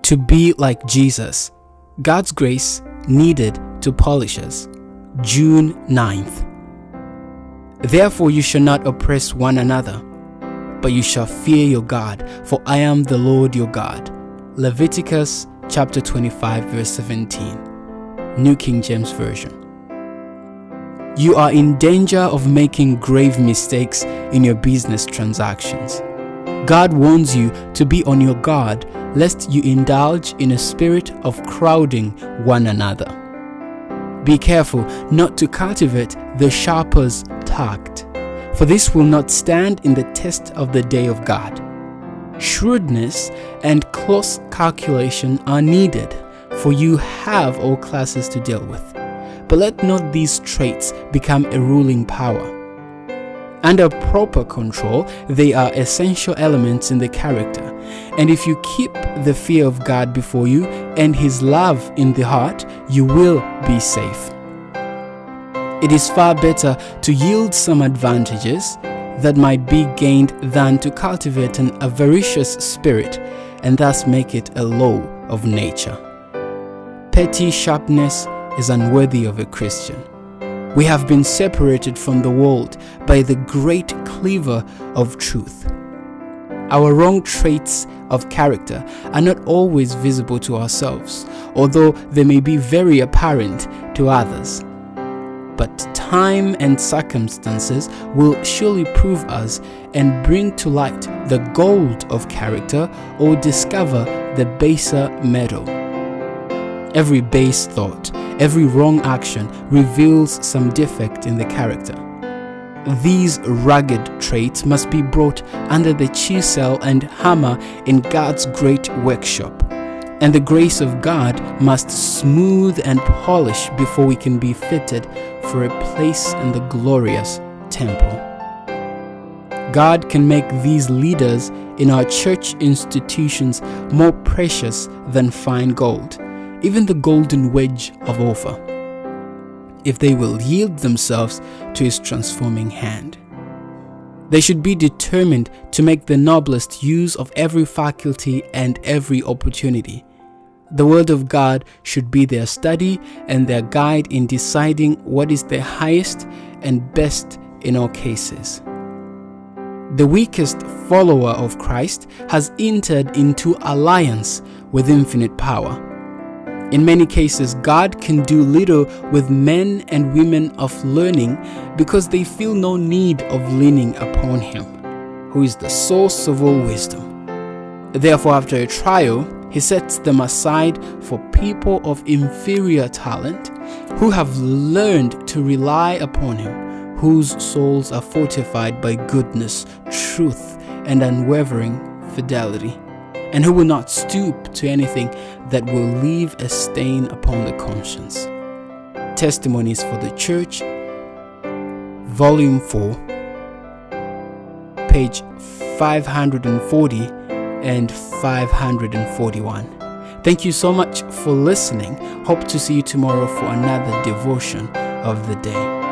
to be like Jesus. God's grace needed to polish us. June 9th. Therefore you shall not oppress one another, but you shall fear your God, for I am the Lord your God. Leviticus chapter 25 verse 17. New King James Version. You are in danger of making grave mistakes in your business transactions. God warns you to be on your guard lest you indulge in a spirit of crowding one another. Be careful not to cultivate the sharper's tact, for this will not stand in the test of the day of God. Shrewdness and close calculation are needed, for you have all classes to deal with. But let not these traits become a ruling power. Under proper control, they are essential elements in the character. And if you keep the fear of God before you and His love in the heart, you will be safe. It is far better to yield some advantages that might be gained than to cultivate an avaricious spirit and thus make it a law of nature. Petty sharpness is unworthy of a Christian. We have been separated from the world by the great cleaver of truth. Our wrong traits of character are not always visible to ourselves, although they may be very apparent to others. But time and circumstances will surely prove us and bring to light the gold of character or discover the baser metal. Every base thought, every wrong action reveals some defect in the character. These rugged traits must be brought under the chisel and hammer in God's great workshop, and the grace of God must smooth and polish before we can be fitted for a place in the glorious temple. God can make these leaders in our church institutions more precious than fine gold, even the golden wedge of Ophir, if they will yield themselves to His transforming hand. They should be determined to make the noblest use of every faculty and every opportunity. The Word of God should be their study and their guide in deciding what is the highest and best in all cases. The weakest follower of Christ has entered into alliance with infinite power. In many cases, God can do little with men and women of learning because they feel no need of leaning upon Him, who is the source of all wisdom. Therefore, after a trial, He sets them aside for people of inferior talent who have learned to rely upon Him, whose souls are fortified by goodness, truth, and unwavering fidelity, and who will not stoop to anything that will leave a stain upon the conscience. Testimonies for the Church, Volume 4, page 540 and 541. Thank you so much for listening. Hope to see you tomorrow for another devotion of the day.